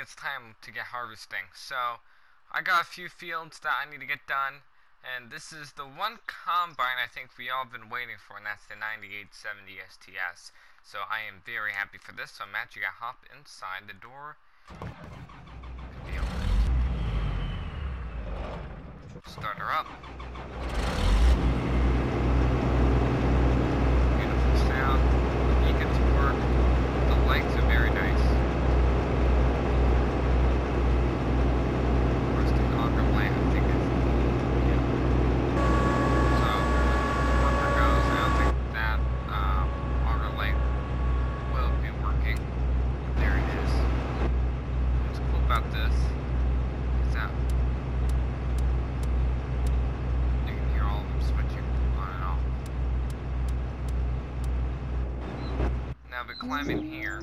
it's time to get harvesting. So I got a few fields that I need to get done, and this is the one combine I think we all been waiting for, and that's the 9870 STS. So I am very happy for this. So I'm actually gonna hop inside the door. Start her up. Beautiful sound. Beacons work. The lights are very nice. Roasting auger lamp, I think it's. Yeah. So, worker goes. I don't think that auger light will be working. But there it is. What's cool about this is that climb in here.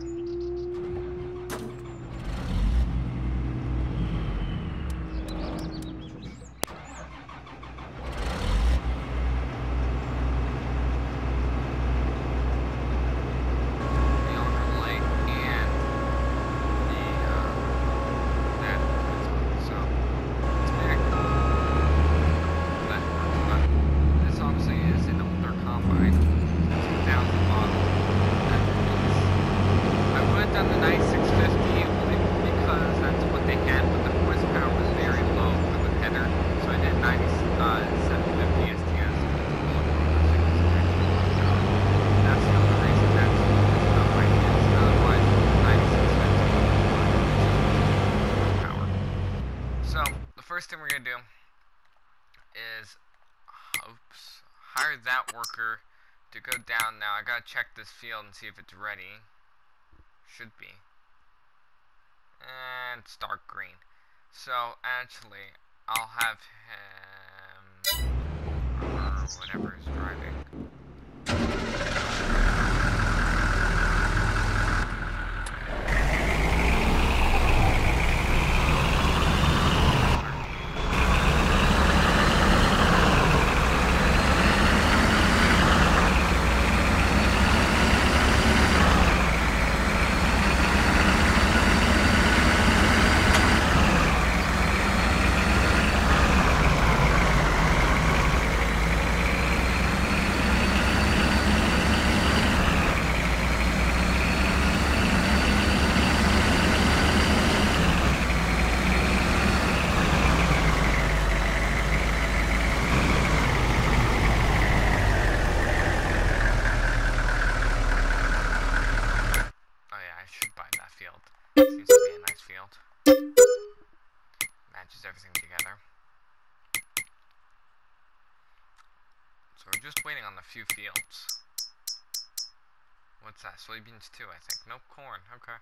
First thing we're gonna do is hire that worker to go down. Now I gotta check this field and see if it's ready. Should be. And it's dark green. So actually I'll have him or whatever is driving. Seems to be a nice field. Matches everything together. So we're just waiting on a few fields. What's that? Soybeans too, I think. Nope, corn. Okay.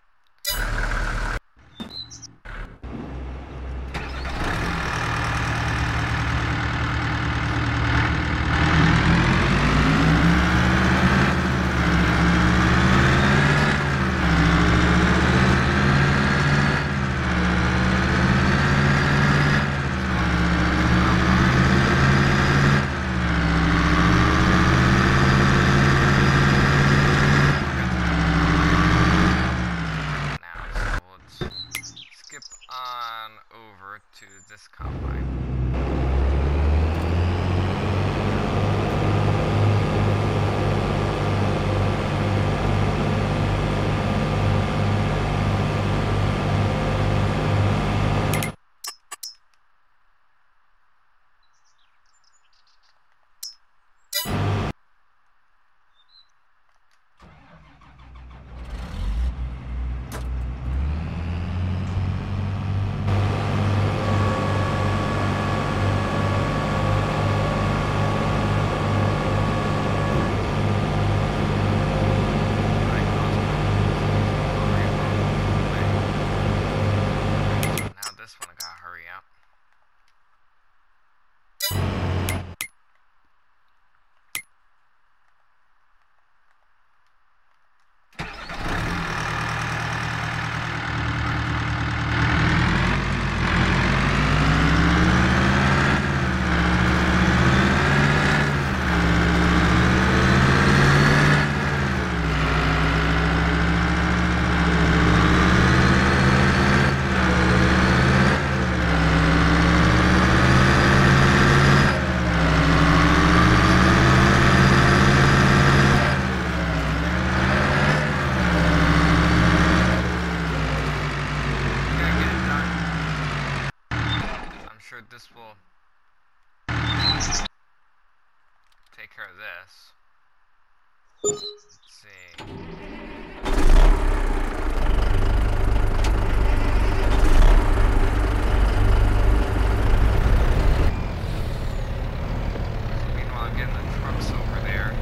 care of this. Let's see. Meanwhile, getting the trucks over there.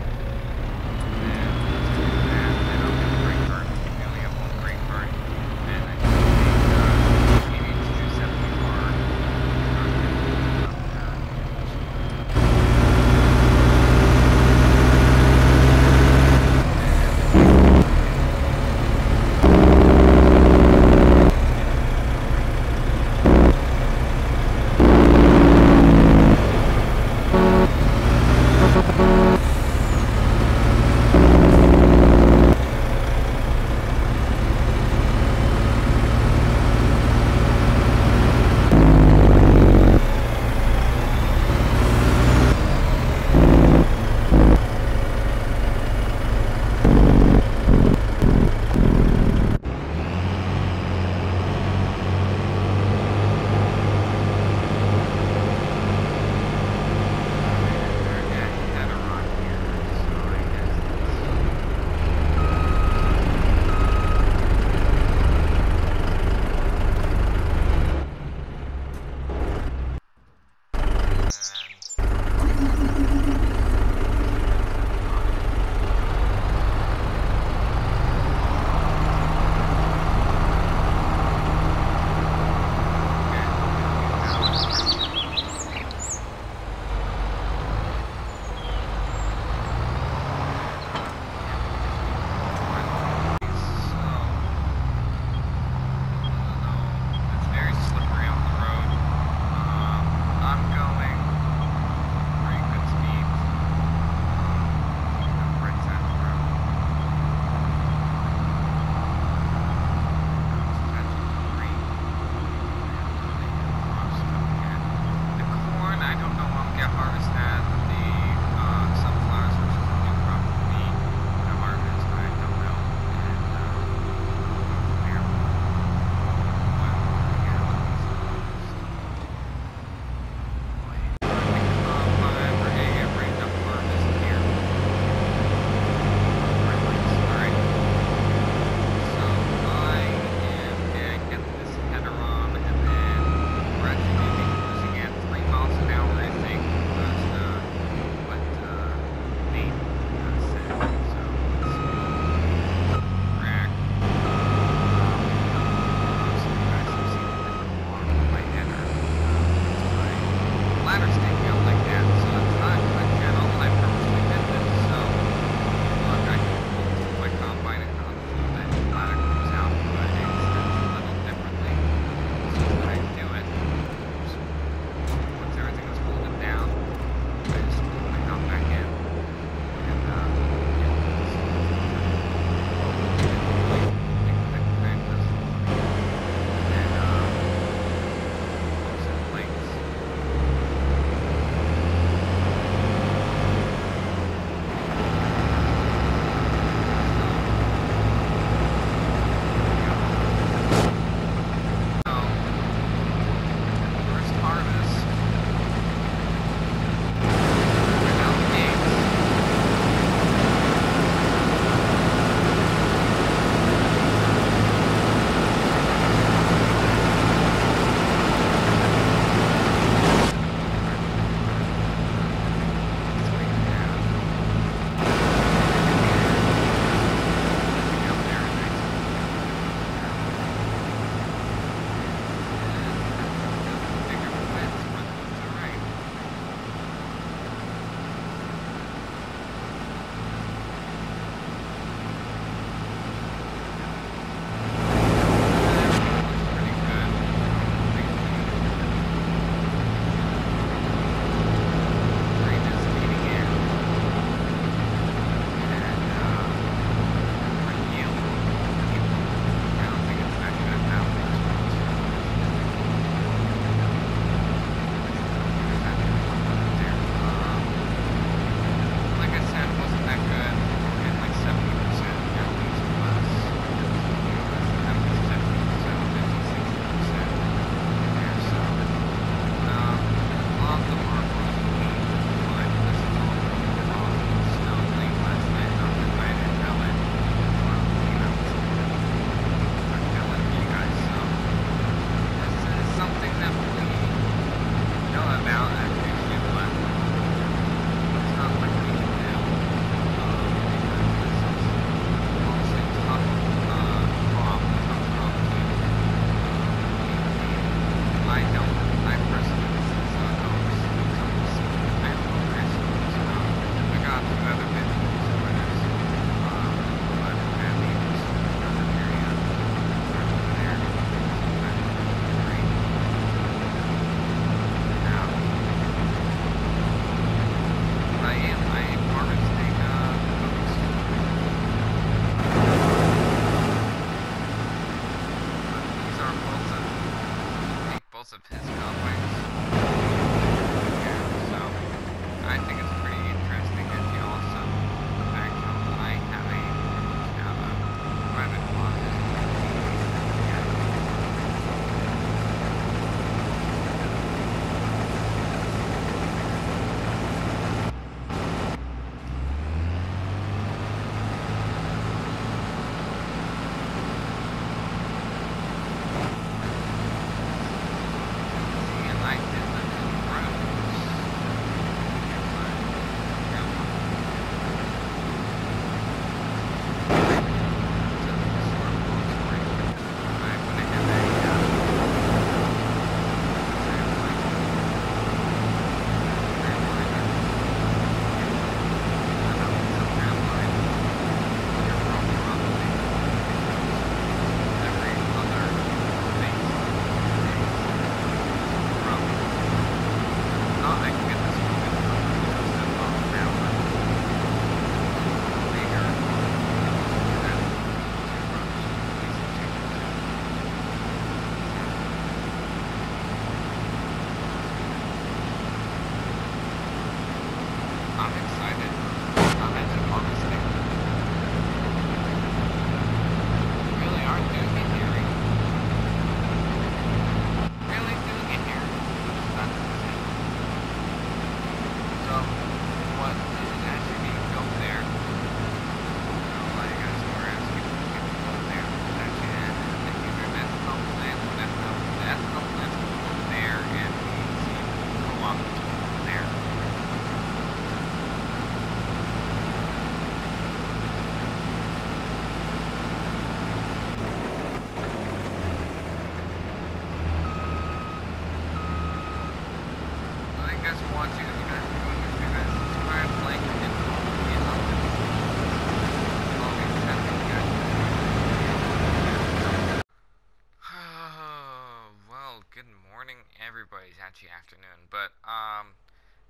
sketchy afternoon. But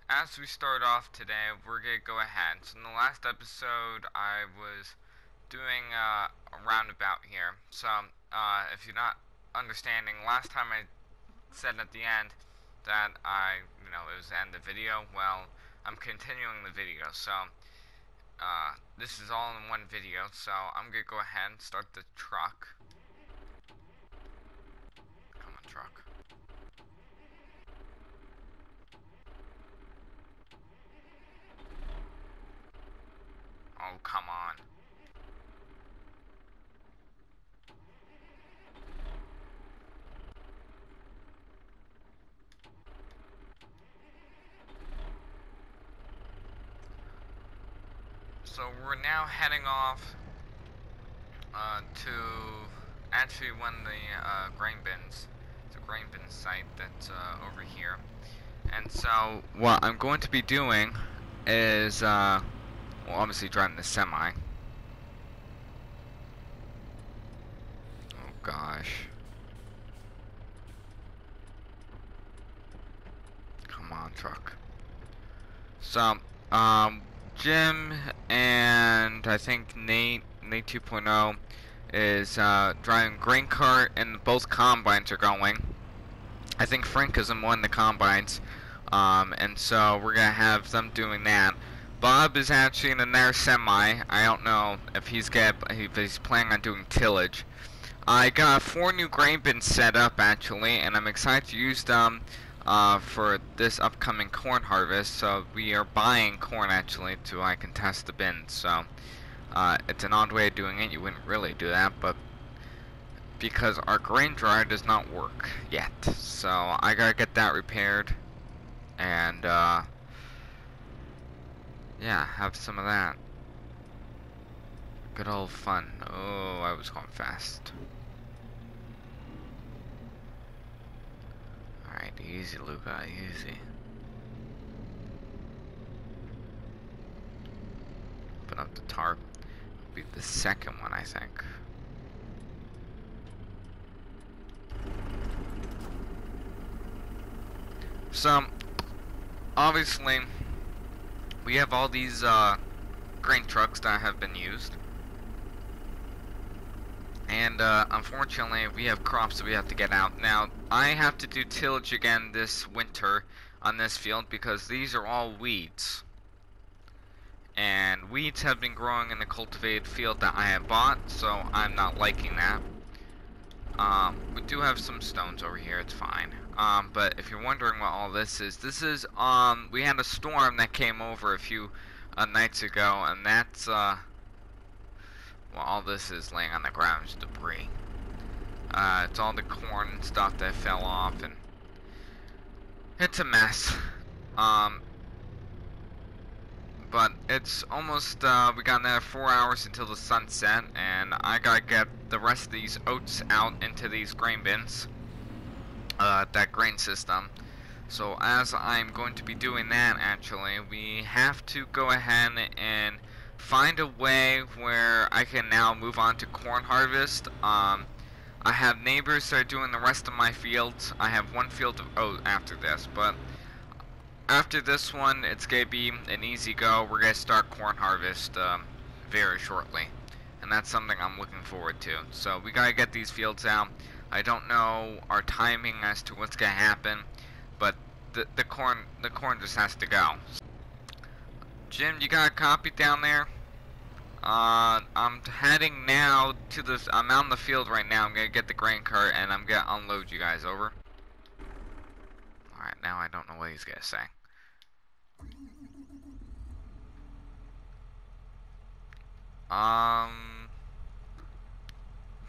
as we start off today, we're gonna go ahead. So in the last episode, I was doing a roundabout here. So if you're not understanding, last time I said at the end that it was the end of the video. Well, I'm continuing the video. So this is all in one video. So I'm gonna go ahead and start the truck. Come on, truck. Oh, come on. So we're now heading off to actually one of the grain bins. It's a grain bin site that's over here. And so what I'm going to be doing is, well, obviously driving the semi. Oh gosh. Come on, truck. So, Jim and I think Nate 2.0 is driving grain cart, and both combines are going. I think Frank is in one of the combines, and so we're gonna have them doing that. Bob is actually in another semi. I don't know if he's planning on doing tillage. I got 4 new grain bins set up actually, and I'm excited to use them for this upcoming corn harvest. So we are buying corn actually so I can test the bins. So it's an odd way of doing it. You wouldn't really do that, but because our grain dryer does not work yet, so I gotta get that repaired, and yeah, have some of that. Good old fun. Oh, I was going fast. Alright, easy, Luca, easy. Open up the tarp. It'll be the second one, I think. So, obviously, we have all these grain trucks that have been used. And unfortunately, we have crops that we have to get out. Now, I have to do tillage again this winter on this field because these are all weeds. And weeds have been growing in the cultivated field that I have bought, so I'm not liking that. We do have some stones over here, it's fine. But if you're wondering what all this is we had a storm that came over a few nights ago, and that's well, all this is laying on the ground is debris. It's all the corn and stuff that fell off, and it's a mess. But it's almost, we got another 4 hours until the sunset, and I gotta get the rest of these oats out into these grain bins, that grain system. So as I'm going to be doing that, actually, we have to go ahead and find a way where I can now move on to corn harvest. I have neighbors that are doing the rest of my fields. I have one field of oat after this, but after this one, it's going to be an easy go. We're going to start corn harvest very shortly. And that's something I'm looking forward to. So we got to get these fields out. I don't know our timing as to what's going to happen, but the corn just has to go. Jim, you got a copy down there? I'm heading now to this. I'm out in the field right now. I'm going to get the grain cart and I'm going to unload you guys over. Alright, now I don't know what he's going to say.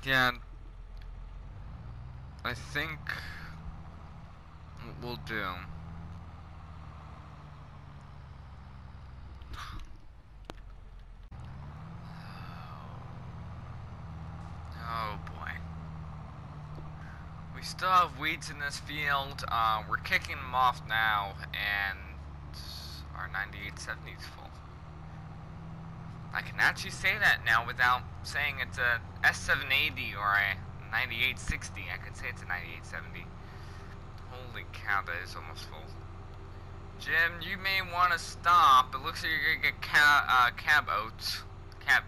Yeah, I think what we'll do. Oh boy. We still have weeds in this field. We're kicking them off now, and our 9870 is full. I can actually say that now without saying it's a S780 or a 9860. I could say it's a 9870. Holy cow, that is almost full. Jim, you may want to stop. It looks like you're gonna get cab oats, cab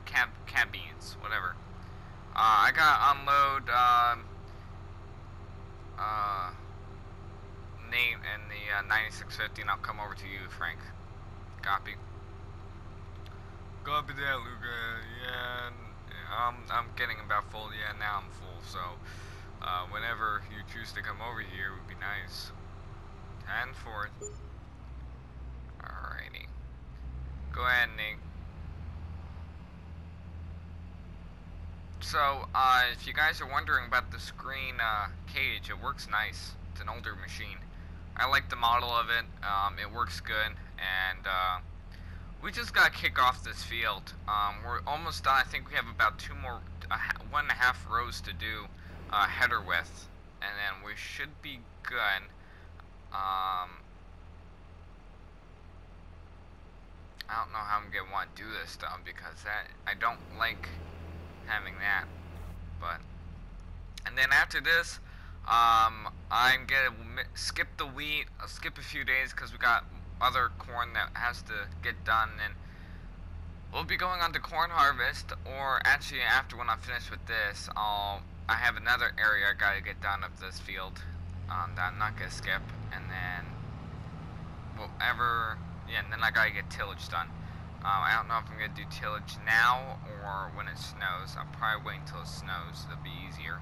beans, whatever. I gotta unload uh, Nate and the 9650, and I'll come over to you, Frank. Copy. Copy that, Luca. Yeah, I'm getting about full. Yeah, now I'm full. So, whenever you choose to come over here, would be nice. 10-4. Alrighty. Go ahead, Nate. So, if you guys are wondering about the screen cage, it works nice. It's an older machine. I like the model of it. It works good, and we just gotta kick off this field. We're almost done. I think we have about 1.5 rows to do header width, and then we should be good. I don't know how I'm gonna want to do this though, because I don't like having that. But and then after this, I'm gonna skip the wheat. I'll skip a few days because we got other corn that has to get done, and we'll be going on to corn harvest. Or actually, after when I'm finished with this, I have another area I gotta get done of this field that I'm not gonna skip, and then and then I gotta get tillage done. I don't know if I'm gonna do tillage now or when it snows. I'll probably wait until it snows. It'll be easier.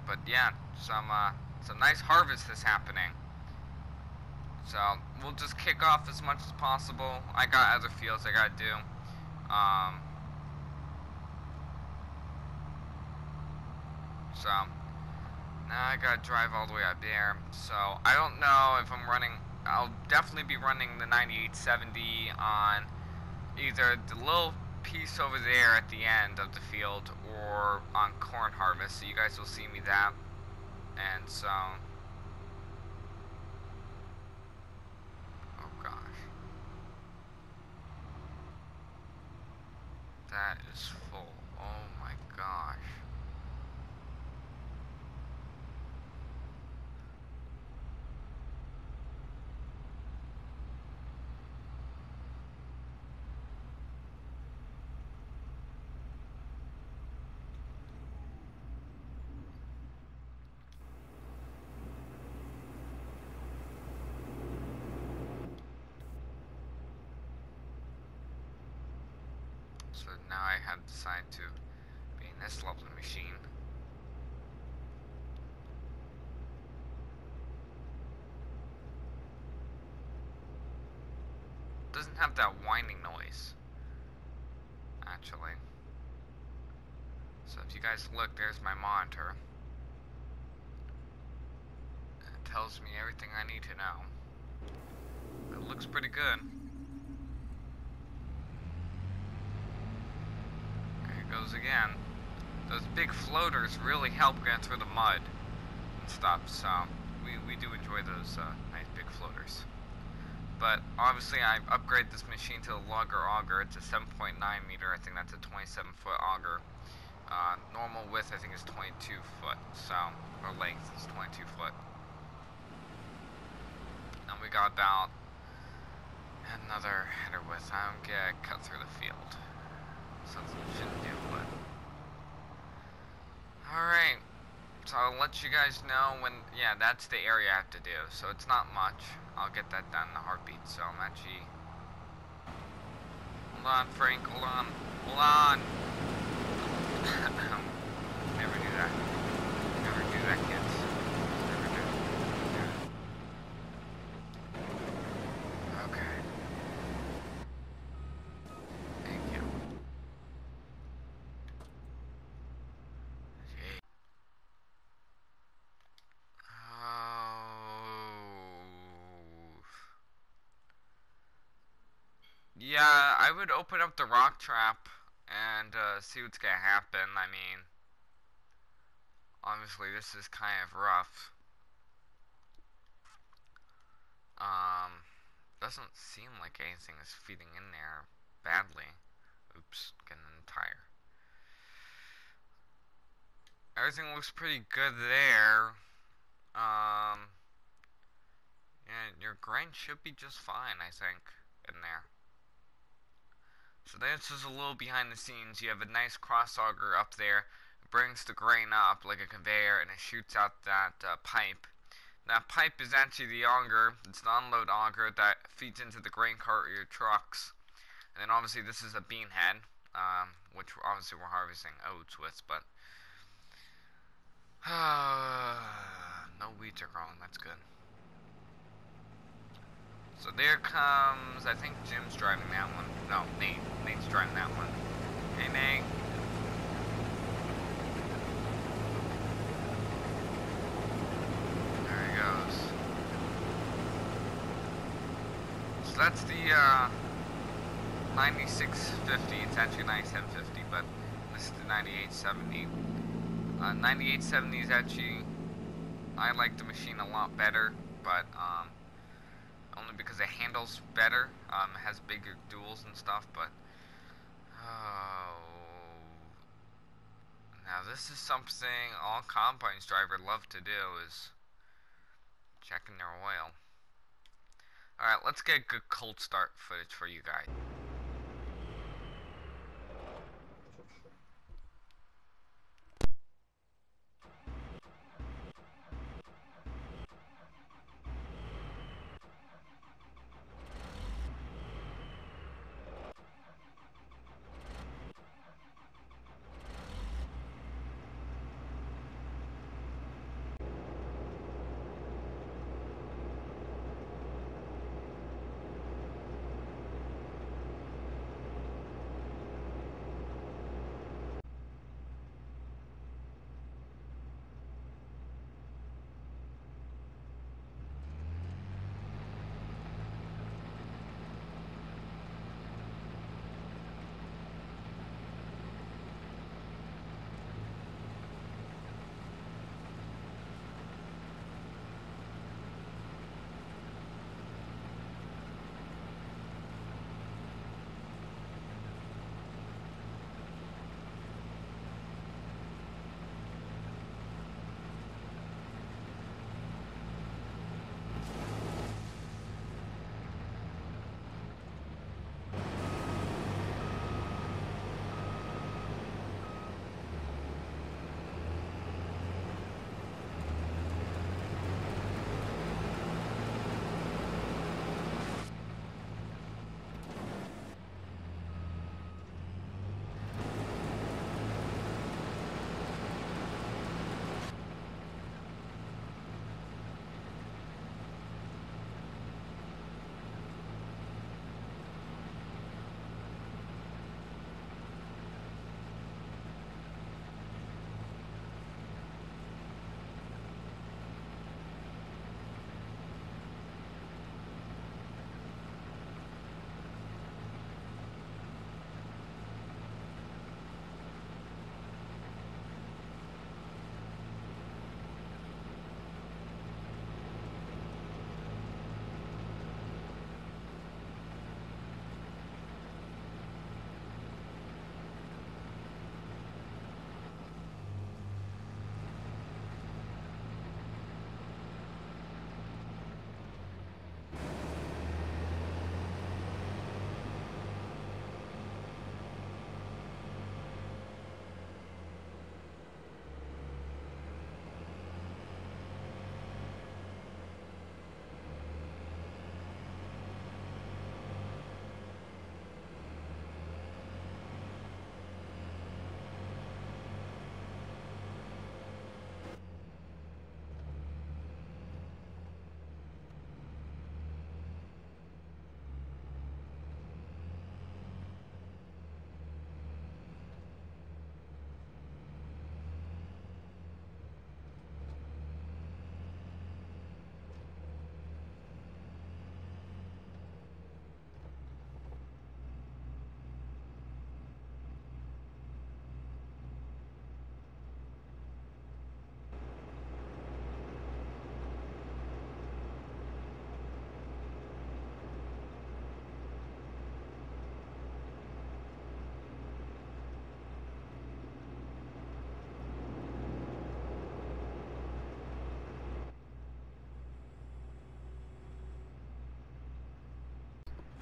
But yeah, some nice harvest is happening. So we'll just kick off as much as possible. I got other fields I gotta do. So now I gotta drive all the way up there. So I don't know if I'm running. I'll definitely be running the 9870 on either the little piece over there at the end of the field or on corn harvest. So you guys will see me that. And so, oh gosh, that is full. Oh my gosh. So now I have decided to be in this lovely machine. Doesn't have that whining noise, actually. So if you guys look, there's my monitor. It tells me everything I need to know. It looks pretty good. There it goes again. Those big floaters really help get through the mud and stuff, so we do enjoy those nice big floaters. But obviously I've upgraded this machine to a lugger auger. It's a 7.9 meter. I think that's a 27-foot auger. Normal width I think is 22 foot, so, or length is 22 foot. And we got about another header width. I'm gonna cut through the field. Something we shouldn't do, but alright. So I'll let you guys know when, yeah, that's the area I have to do. So it's not much. I'll get that done in a heartbeat. So I'm actually, hold on, Frank, hold on, hold on. Never do that. Never do that, kids. Never do. Okay. Thank you. Gee. Oh. Yeah, I would open up the rock trap and see what's gonna happen. I mean, obviously this is kind of rough. Doesn't seem like anything is feeding in there badly. Oops, getting in the tire. everything looks pretty good there. Yeah, your grain should be just fine, I think, in there. So this is a little behind the scenes. You have a nice cross auger up there. It brings the grain up like a conveyor, and it shoots out that pipe. That pipe is actually the auger. It's the unload auger that feeds into the grain cart or your trucks. And then obviously this is a bean head, which obviously we're harvesting oats with, but no weeds are growing. That's good. So there comes, I think Jim's driving that one. No, Nate. Nate's driving that one. Hey, Nate. There he goes. So that's the 9650. It's actually 9750, but this is the 9870. 9870 is actually, I like the machine a lot better, but only because it handles better. It has bigger duals and stuff, but now this is something all combines drivers love to do, is checking their oil. Alright, let's get good cold start footage for you guys.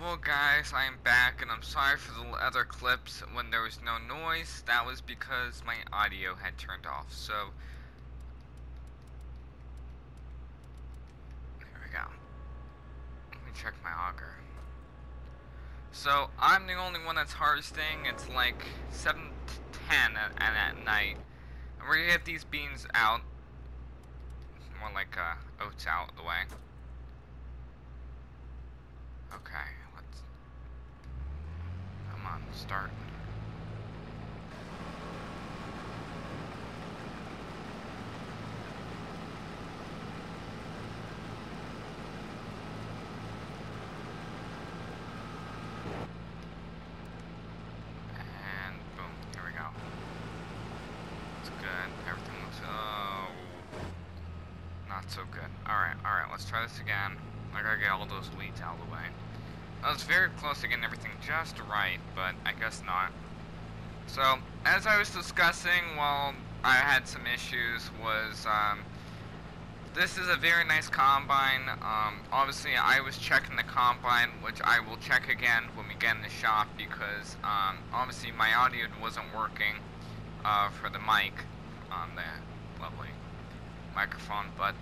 Well guys, I am back and I'm sorry for the other clips when there was no noise. That was because my audio had turned off. So, here we go. Let me check my auger. So, I'm the only one that's harvesting. It's like 7 to 10 at night. And we're gonna get these beans out. More like oats out of the way. Okay, let's... Come on, start. And boom, here we go. It's good. Everything looks... Oh... Not so good. Alright, let's try this again. I gotta get all those weeds out of the way. I was very close to getting everything just right, but I guess not. So, as I was discussing while I had some issues was, this is a very nice combine. Obviously I was checking the combine, which I will check again when we get in the shop because, obviously my audio wasn't working, for the mic on the lovely microphone, but,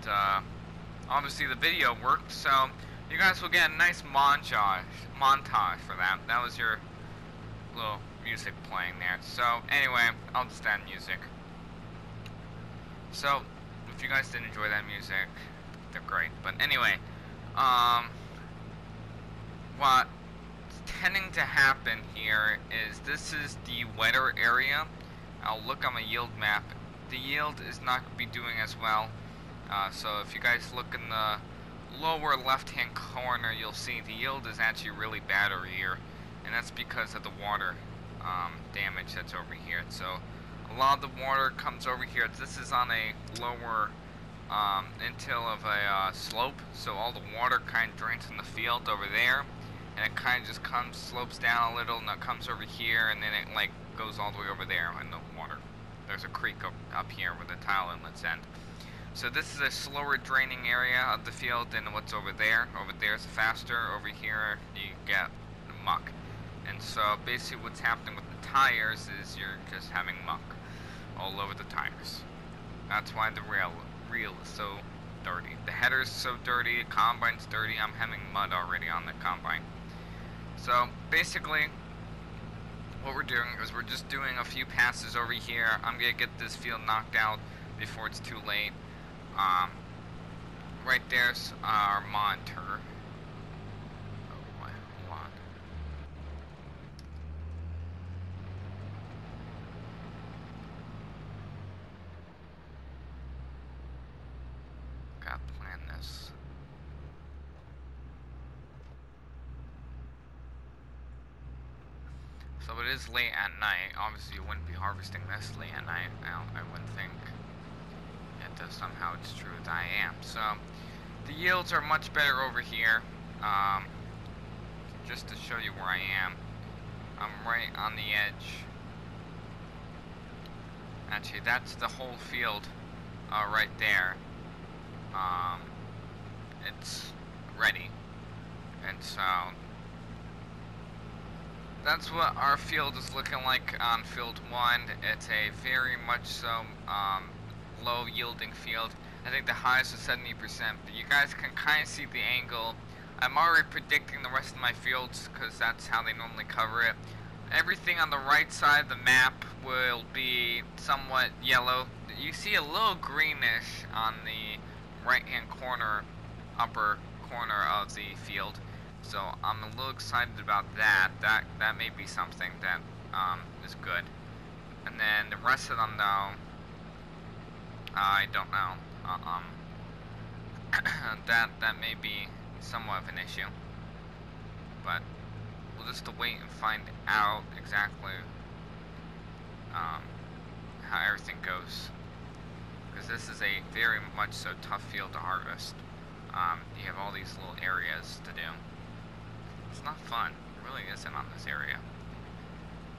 obviously the video worked, so you guys will get a nice montage for that. That was your little music playing there. So anyway, I'll just add music. So if you guys did enjoy that music, they're great. But anyway, what's tending to happen here is this is the wetter area. I'll look on my yield map. The yield is not going to be doing as well. So if you guys look in the lower left hand corner, you'll see the yield is actually really bad over here, and that's because of the water damage that's over here. So a lot of the water comes over here. This is on a lower intil of a slope, so all the water kind of drains in the field over there, and it kind of just slopes down a little, and it comes over here, and then it like goes all the way over there in the water. There's a creek up here where the tile inlets end. So this is a slower draining area of the field than what's over there. Over there is faster. Over here you get muck. And so basically what's happening with the tires is you're just having muck all over the tires. That's why the reel is so dirty. The header's so dirty, the combine's dirty. I'm having mud already on the combine. So basically what we're doing is we're just doing a few passes over here. I'm gonna get this field knocked out before it's too late. Right there's our monitor. Oh, hold on. Gotta plan this. So it is late at night. Obviously you wouldn't be harvesting this late at night. I wouldn't think. Somehow it's true that I am. So the yields are much better over here. Just to show you where I am, I'm right on the edge. Actually, that's the whole field right there. It's ready, and so that's what our field is looking like on field 1. It's a very much so low yielding field. I think the highest is 70%, but you guys can kind of see the angle. I'm already predicting the rest of my fields because that's how they normally cover it. Everything on the right side of the map will be somewhat yellow. You see a little greenish on the right hand corner, upper corner of the field. So I'm a little excited about that. That may be something that is good. And then the rest of them though, I don't know. That may be somewhat of an issue, but we'll just wait and find out exactly how everything goes, because this is a very much so tough field to harvest. You have all these little areas to do. It's not fun. It really isn't on this area.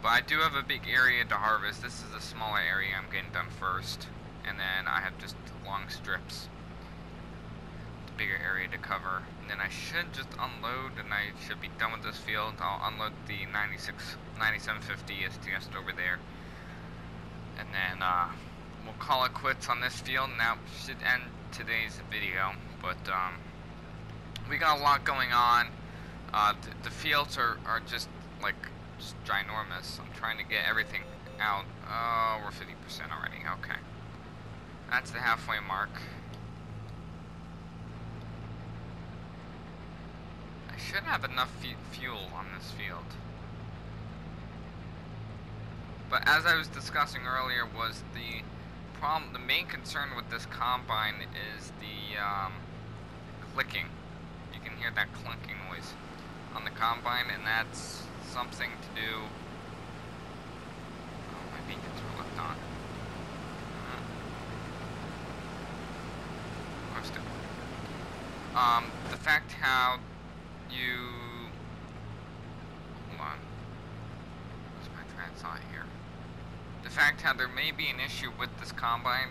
But I do have a big area to harvest. This is a smaller area I'm getting done first. And then I have just long strips. bigger area to cover. And then I should just unload, and I should be done with this field. I'll unload the 9750 STS over there, and then we'll call it quits on this field, and that should end today's video. But we got a lot going on. The fields are just like ginormous. I'm trying to get everything out. Oh, we're 50% already. Okay, that's the halfway mark. I should have enough fuel on this field. But as I was discussing earlier, was the problem, the main concern with this combine is the clicking. You can hear that clunking noise on the combine, and that's something to do. Oh, my beacons were left on. Of course, the fact how you, hold on, what's my train of thought here? The fact how there may be an issue with this combine,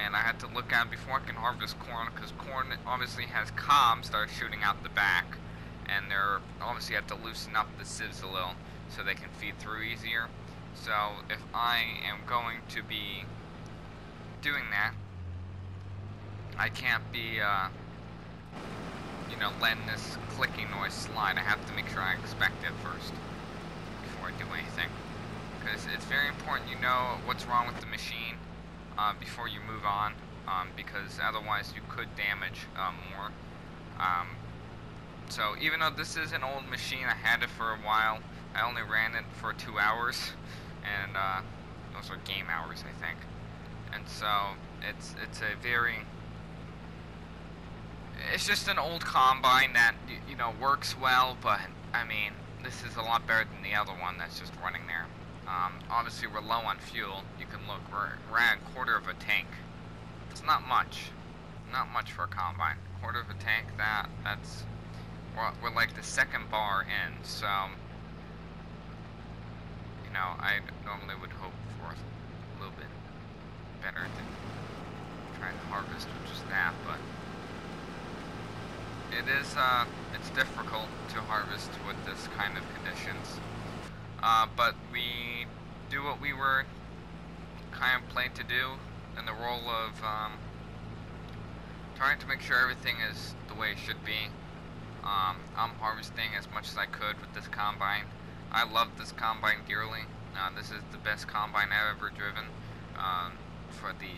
and I had to look at it before I can harvest corn, because corn obviously has cobs that are shooting out the back, and they're obviously have to loosen up the sieves a little so they can feed through easier. So if I am going to be doing that, I can't be you know, letting this clicking noise slide. I have to make sure I inspect it first before I do anything, because it's very important you know what's wrong with the machine before you move on, because otherwise you could damage more. So even though this is an old machine, I had it for a while. I only ran it for 2 hours, and those are game hours, I think. And so it's a very, it's just an old combine that, you know, works well, but I mean, this is a lot better than the other one that's just running there. Obviously we're low on fuel. You can look, we're at a quarter of a tank. It's not much for a combine. Quarter of a tank, that's, we're like the second bar in, so, you know, I normally would hope for a little bit better than trying to harvest with just that, but it is, it's difficult to harvest with this kind of conditions. But we do what we were kind of planned to do in the role of trying to make sure everything is the way it should be. I'm harvesting as much as I could with this combine. I love this combine dearly. This is the best combine I've ever driven for the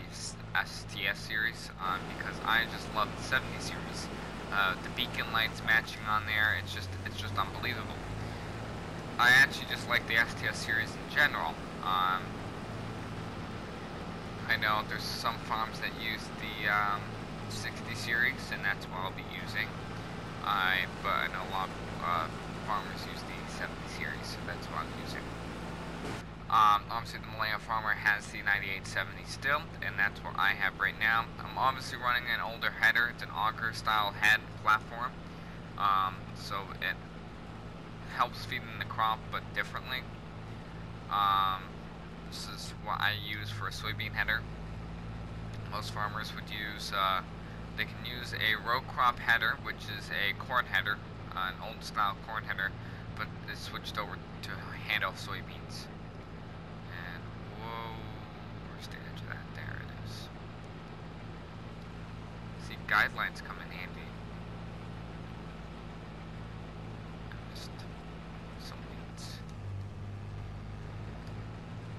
STS series, because I just love the 70 series. The beacon lights matching on there, it's just unbelievable. I actually just like the STS series in general. I know there's some farms that use the 60 series, and that's what I'll be using. But I know a lot of farmers use the 70 series, so that's what I'm using. Obviously the Millennium Farmer has the 9870 still, and that's what I have right now. I'm obviously running an older header. It's an auger style head platform, so it helps feeding the crop, but differently. This is what I use for a soybean header. Most farmers would use, they can use a row crop header, which is a corn header, an old style corn header, but it's switched over to handle soybeans. And whoa, where's the edge of that? There it is. See, guidelines come in handy.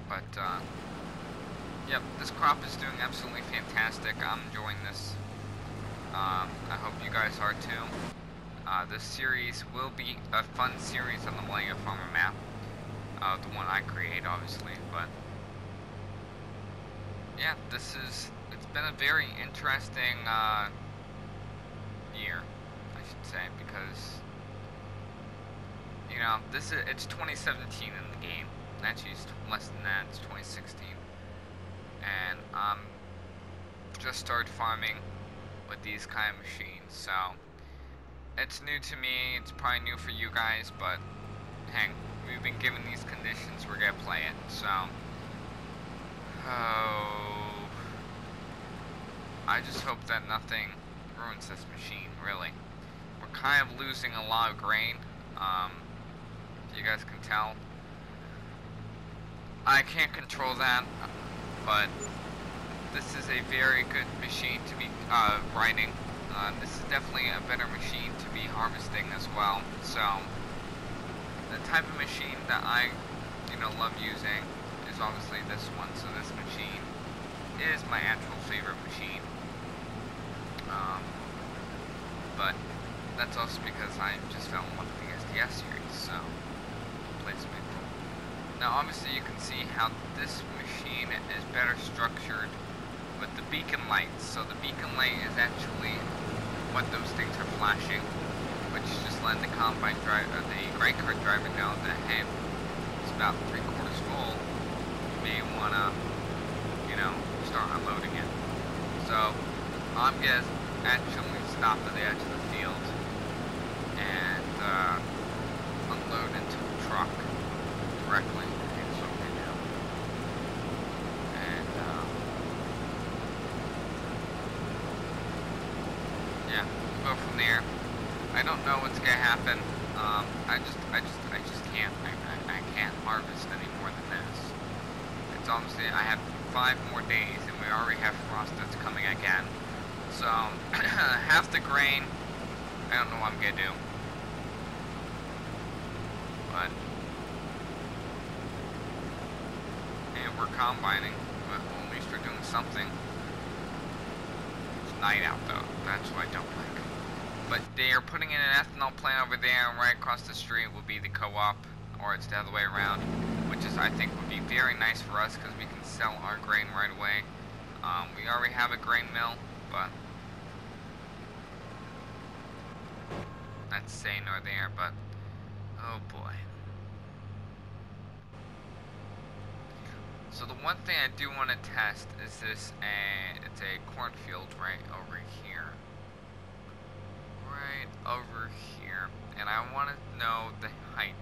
But, yep, this crop is doing absolutely fantastic. I'm enjoying this. I hope you guys are too. This series will be a fun series on the Millennium Farmer map. The one I create, obviously, but yeah, it's been a very interesting, year, I should say, because, you know, it's 2017 in the game. Actually, it's less than that, it's 2016. And just started farming with these kind of machines, so it's new to me, it's probably new for you guys, but hang, we've been given these conditions, we're gonna play it, so I just hope that nothing ruins this machine, really. We're kind of losing a lot of grain, if you guys can tell. I can't control that, but this is a very good machine to be riding. This is definitely a better machine to be harvesting as well. So the type of machine that I, love using is obviously this one. So this machine is my actual favorite machine. But that's also because I just fell in love with the SDS series. So plays a big role. Now obviously you can see how this machine is better structured with the beacon lights. So the beacon light is actually what those things are flashing, which is just letting the combine driver, the grain cart driver know that, hey, it's about 3/4 full. You may wanna, start unloading it. So I'm gonna actually stop at the edge of the field and unload into the truck directly. That's what we do. And yeah, we'll go from there. I don't know what's gonna happen. I just can't. I can't harvest any more than this. It's obviously I have 5 more days, and we already have frost that's coming again. So half the grain, I don't know what I'm gonna do. But and we're combining. Well, at least we're doing something. It's night out though. That's what I don't like. But they are putting in an ethanol plant over there, and right across the street will be the co-op, or it's the other way around, which is, I think, would be very nice for us because we can sell our grain right away. We already have a grain mill, but that's say nor there. But oh boy. So the one thing I do want to test is this. It's a cornfield right over here. Right over here, and I want to know the height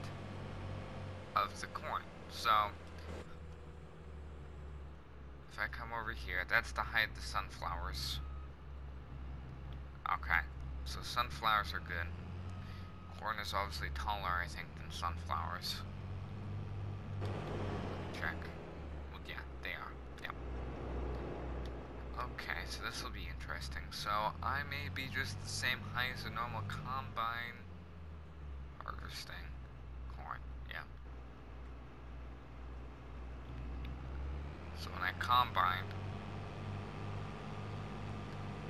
of the corn. So if I come over here, that's the height of the sunflowers. Okay, so sunflowers are good. Corn is obviously taller, I think, than sunflowers. Check. Well, yeah, they are. Yep. Okay, so this will be interesting. So I may be just the same height as a normal combine harvesting corn. Yeah. So when I combine,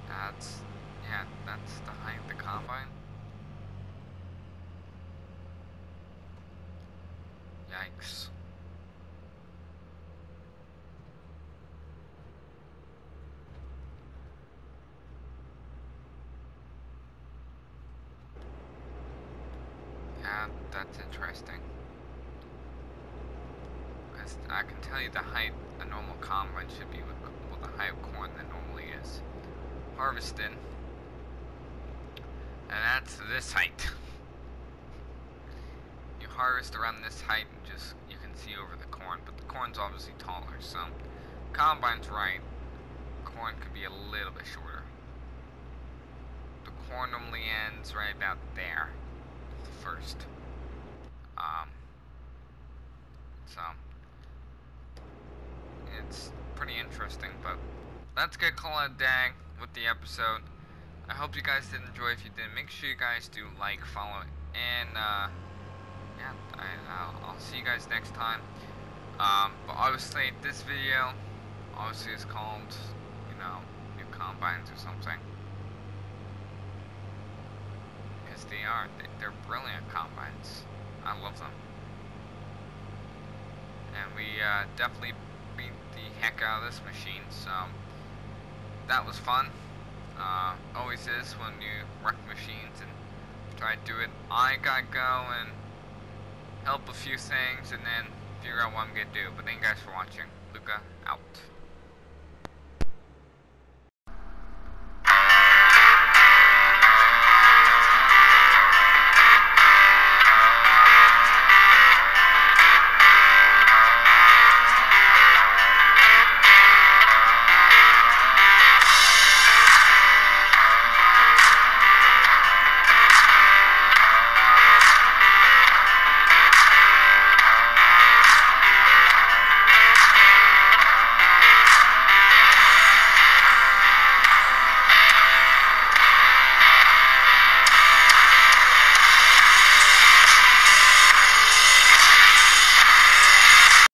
that's the height of the combine. Yikes. Yeah, that's interesting. Because I can tell you the height a normal combine should be with the height of corn that normally is harvested. And that's this height. You harvest around this height and you can see over the corn, but the corn's obviously taller, so combine's right. Corn could be a little bit shorter. The corn normally ends right about there. First. So it's pretty interesting, but let's get call it a day with the episode. I hope you guys did enjoy. If you did, make sure you guys do like, follow, and yeah, I'll see you guys next time. But obviously this video obviously is called, new combines or something. Because they're brilliant combines. I love them. And we definitely beat the heck out of this machine, so that was fun. Always is when you wreck machines and try to do it. I gotta go and help a few things and then figure out what I'm gonna do. But thank you guys for watching. Luca, out.